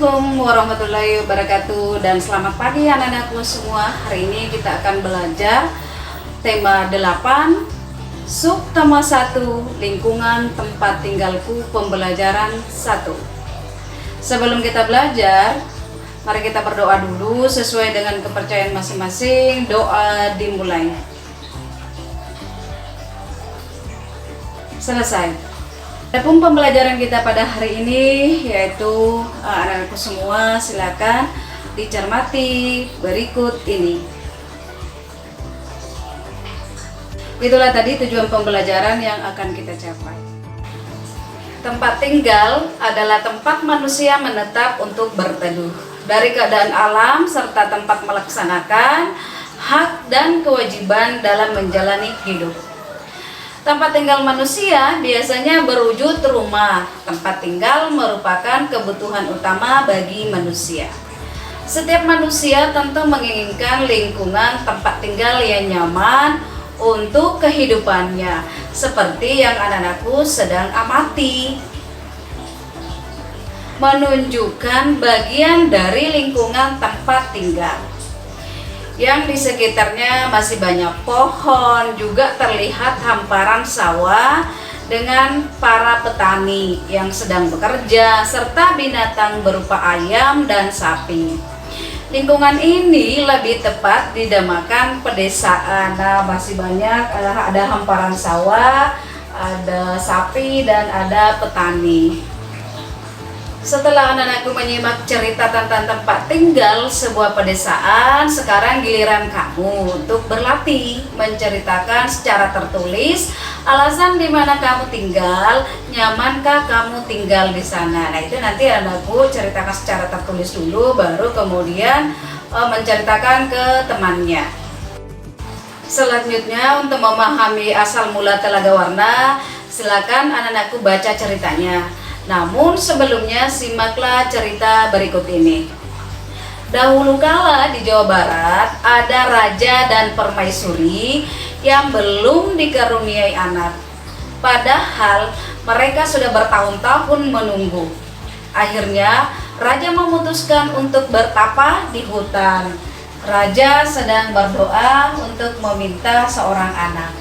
Assalamualaikum warahmatullahi wabarakatuh dan selamat pagi anak-anakku semua. Hari ini kita akan belajar tema 8 Subtema 1 Lingkungan Tempat Tinggalku Pembelajaran 1. Sebelum kita belajar, mari kita berdoa dulu sesuai dengan kepercayaan masing-masing. Doa dimulai. Selesai. Adapun pembelajaran kita pada hari ini yaitu anak-anakku semua silakan dicermati berikut ini. Itulah tadi tujuan pembelajaran yang akan kita capai. Tempat tinggal adalah tempat manusia menetap untuk berteduh dari keadaan alam serta tempat melaksanakan hak dan kewajiban dalam menjalani hidup. Tempat tinggal manusia biasanya berwujud rumah. Tempat tinggal merupakan kebutuhan utama bagi manusia. Setiap manusia tentu menginginkan lingkungan tempat tinggal yang nyaman untuk kehidupannya, seperti yang anak-anakku sedang amati. Menunjukkan bagian dari lingkungan tempat tinggal. Yang di sekitarnya masih banyak pohon, juga terlihat hamparan sawah dengan para petani yang sedang bekerja, serta binatang berupa ayam dan sapi. Lingkungan ini lebih tepat dinamakan pedesaan. Nah, masih banyak, ada hamparan sawah, ada sapi, dan ada petani. Setelah anak-anakku menyimak cerita tentang tempat tinggal sebuah pedesaan, sekarang giliran kamu untuk berlatih menceritakan secara tertulis alasan di mana kamu tinggal, nyamankah kamu tinggal di sana. Nah, itu nanti anak-anakku ceritakan secara tertulis dulu, baru kemudian menceritakan ke temannya. Selanjutnya, untuk memahami asal mula Telaga Warna, silakan anak-anakku baca ceritanya. Namun sebelumnya simaklah cerita berikut ini. Dahulu kala di Jawa Barat ada raja dan permaisuri yang belum dikaruniai anak. Padahal mereka sudah bertahun-tahun menunggu. Akhirnya raja memutuskan untuk bertapa di hutan. Raja sedang berdoa untuk meminta seorang anak.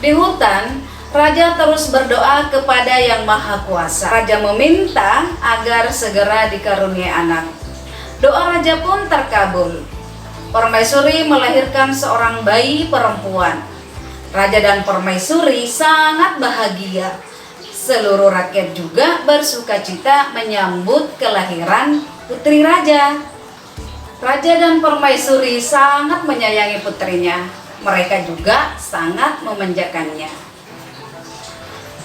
Di hutan, raja terus berdoa kepada Yang Maha Kuasa. Raja meminta agar segera dikaruniai anak. Doa raja pun terkabul. Permaisuri melahirkan seorang bayi perempuan. Raja dan permaisuri sangat bahagia. Seluruh rakyat juga bersukacita menyambut kelahiran putri raja. Raja dan permaisuri sangat menyayangi putrinya. Mereka juga sangat memanjakannya.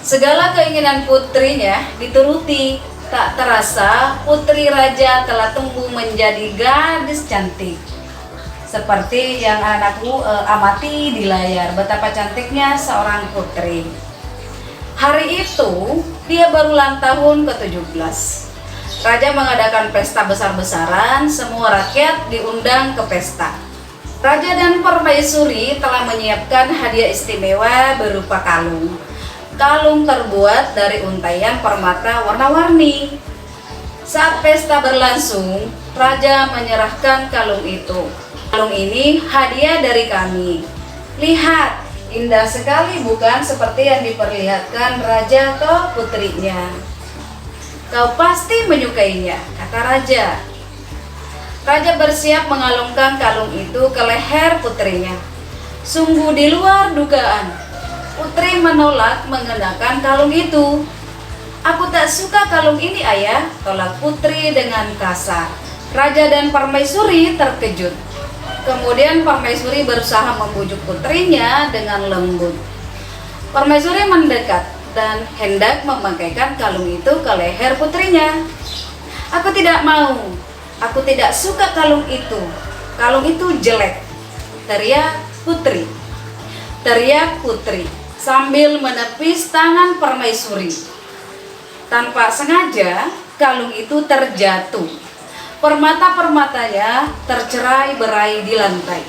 Segala keinginan putrinya dituruti. Tak terasa putri raja telah tumbuh menjadi gadis cantik. Seperti yang anakku amati di layar, betapa cantiknya seorang putri. Hari itu dia baru ulang tahun ke-17. Raja mengadakan pesta besar-besaran, semua rakyat diundang ke pesta. Raja dan permaisuri telah menyiapkan hadiah istimewa berupa kalung. Kalung terbuat dari untaian permata warna-warni. Saat pesta berlangsung, raja menyerahkan kalung itu. Kalung ini hadiah dari kami. Lihat, indah sekali bukan seperti yang diperlihatkan raja ke putrinya. Kau pasti menyukainya, kata raja. Raja bersiap mengalungkan kalung itu ke leher putrinya. Sungguh di luar dugaan. Putri menolak mengenakan kalung itu. Aku tak suka kalung ini, ayah, tolak putri dengan kasar. Raja dan permaisuri terkejut. Kemudian permaisuri berusaha membujuk putrinya dengan lembut. Permaisuri mendekat dan hendak memakaikan kalung itu ke leher putrinya. Aku tidak mau. Aku tidak suka kalung itu. Kalung itu jelek, teriak putri. Teriak putri sambil menepis tangan permaisuri. Tanpa sengaja, kalung itu terjatuh. Permata-permatanya tercerai-berai di lantai.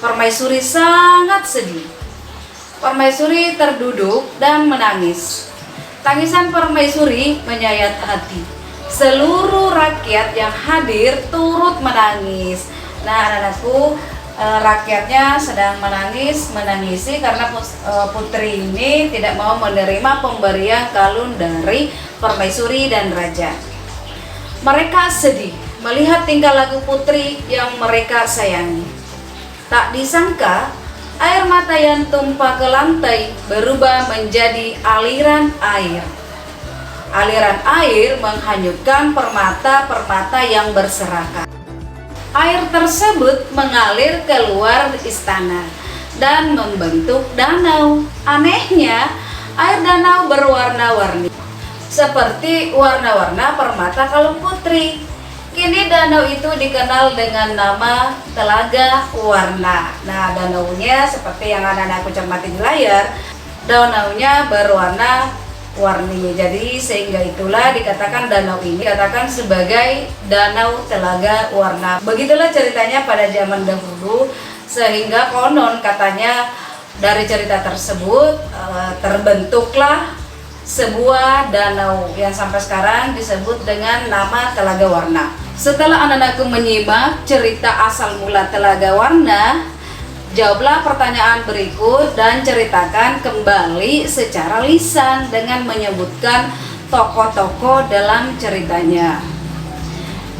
Permaisuri sangat sedih. Permaisuri terduduk dan menangis. Tangisan permaisuri menyayat hati. Seluruh rakyat yang hadir turut menangis. Nah, anak-anakku, rakyatnya sedang menangisi karena putri ini tidak mau menerima pemberian kalung dari permaisuri dan raja. Mereka sedih melihat tingkah laku putri yang mereka sayangi. Tak disangka, air mata yang tumpah ke lantai berubah menjadi aliran air. Aliran air menghanyutkan permata-permata yang berserakan. Air tersebut mengalir keluar istana dan membentuk danau. Anehnya, air danau berwarna-warni, seperti warna-warna permata kalung putri. Kini danau itu dikenal dengan nama Telaga Warna. Nah, danaunya seperti yang anak-anakku cermati di layar, danaunya berwarna warni. Jadi sehingga itulah dikatakan danau ini dikatakan sebagai Danau Telaga Warna. Begitulah ceritanya pada zaman dahulu, sehingga konon katanya dari cerita tersebut terbentuklah sebuah danau yang sampai sekarang disebut dengan nama Telaga Warna. Setelah anak-anakku menyimak cerita asal mula Telaga Warna, jawablah pertanyaan berikut dan ceritakan kembali secara lisan dengan menyebutkan tokoh-tokoh dalam ceritanya.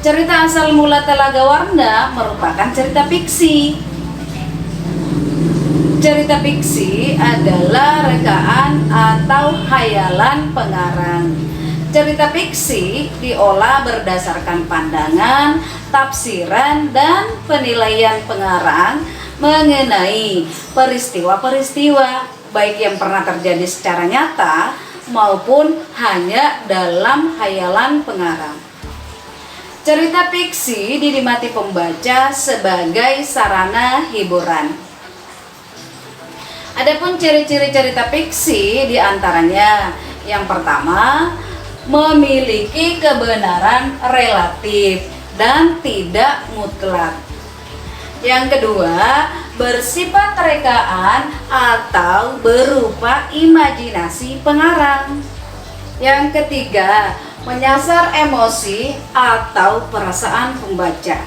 Cerita asal mula Telaga Warna merupakan cerita fiksi. Cerita fiksi adalah rekaan atau khayalan pengarang. Cerita fiksi diolah berdasarkan pandangan, tafsiran, dan penilaian pengarang mengenai peristiwa-peristiwa baik yang pernah terjadi secara nyata maupun hanya dalam khayalan pengarang. Cerita fiksi dinikmati pembaca sebagai sarana hiburan. Adapun ciri-ciri cerita fiksi diantaranya, yang pertama, memiliki kebenaran relatif dan tidak mutlak. Yang kedua, bersifat rekaan atau berupa imajinasi pengarang. Yang ketiga, menyasar emosi atau perasaan pembaca.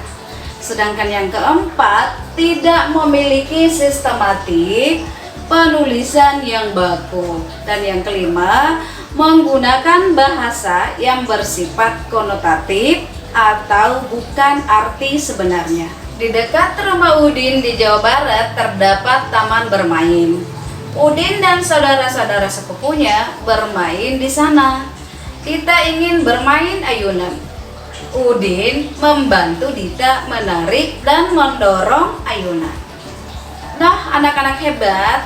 Sedangkan yang keempat, tidak memiliki sistematik penulisan yang baku. Dan yang kelima, menggunakan bahasa yang bersifat konotatif atau bukan arti sebenarnya. Di dekat rumah Udin di Jawa Barat terdapat taman bermain. Udin dan saudara-saudara sepupunya bermain di sana. Dita ingin bermain ayunan. Udin membantu Dita menarik dan mendorong ayunan. Nah, anak-anak hebat,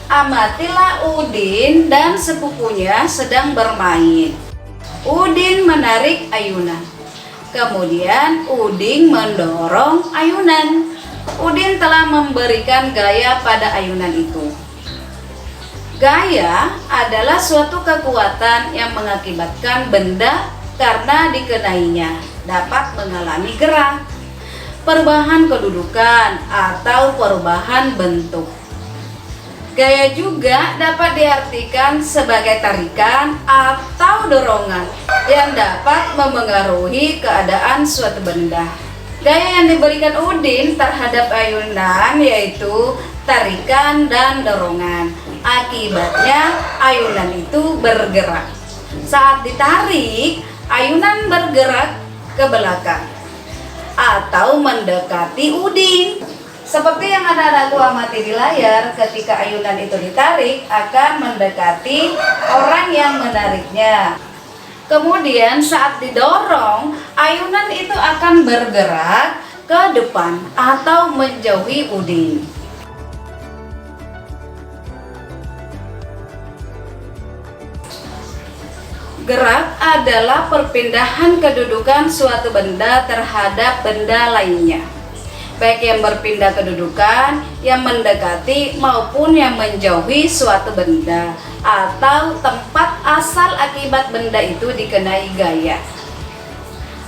amatilah Udin dan sepupunya sedang bermain. Udin menarik ayunan. Kemudian Udin mendorong ayunan. Udin telah memberikan gaya pada ayunan itu. Gaya adalah suatu kekuatan yang mengakibatkan benda karena dikenainya dapat mengalami gerak, perubahan kedudukan, atau perubahan bentuk. Gaya juga dapat diartikan sebagai tarikan atau dorongan yang dapat memengaruhi keadaan suatu benda. Gaya yang diberikan Udin terhadap ayunan yaitu tarikan dan dorongan. Akibatnya ayunan itu bergerak. Saat ditarik, ayunan bergerak ke belakang atau mendekati Udin. Seperti yang anak-anakku amati di layar, ketika ayunan itu ditarik akan mendekati orang yang menariknya. Kemudian saat didorong, ayunan itu akan bergerak ke depan atau menjauhi Udin. Gerak adalah perpindahan kedudukan suatu benda terhadap benda lainnya, baik yang berpindah kedudukan, yang mendekati maupun yang menjauhi suatu benda atau tempat asal akibat benda itu dikenai gaya.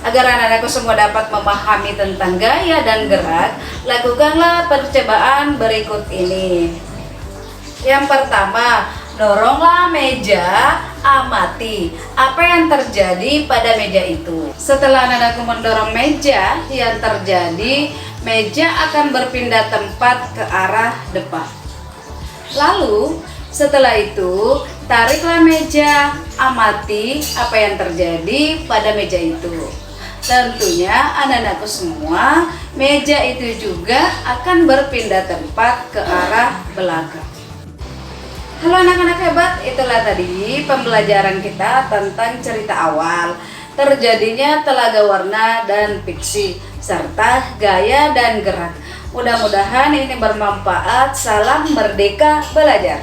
Agar anak-anakku semua dapat memahami tentang gaya dan gerak, lakukanlah percobaan berikut ini. Yang pertama, Doronglah meja, amati apa yang terjadi pada meja itu. Setelah anak-anakku mendorong meja, yang terjadi meja akan berpindah tempat ke arah depan. Lalu setelah itu tariklah meja, amati apa yang terjadi pada meja itu. Tentunya anak-anakku semua, meja itu juga akan berpindah tempat ke arah belakang. Halo anak-anak hebat, itulah tadi pembelajaran kita tentang cerita awal, terjadinya telaga warna dan fiksi, serta gaya dan gerak. Mudah-mudahan ini bermanfaat. Salam merdeka belajar.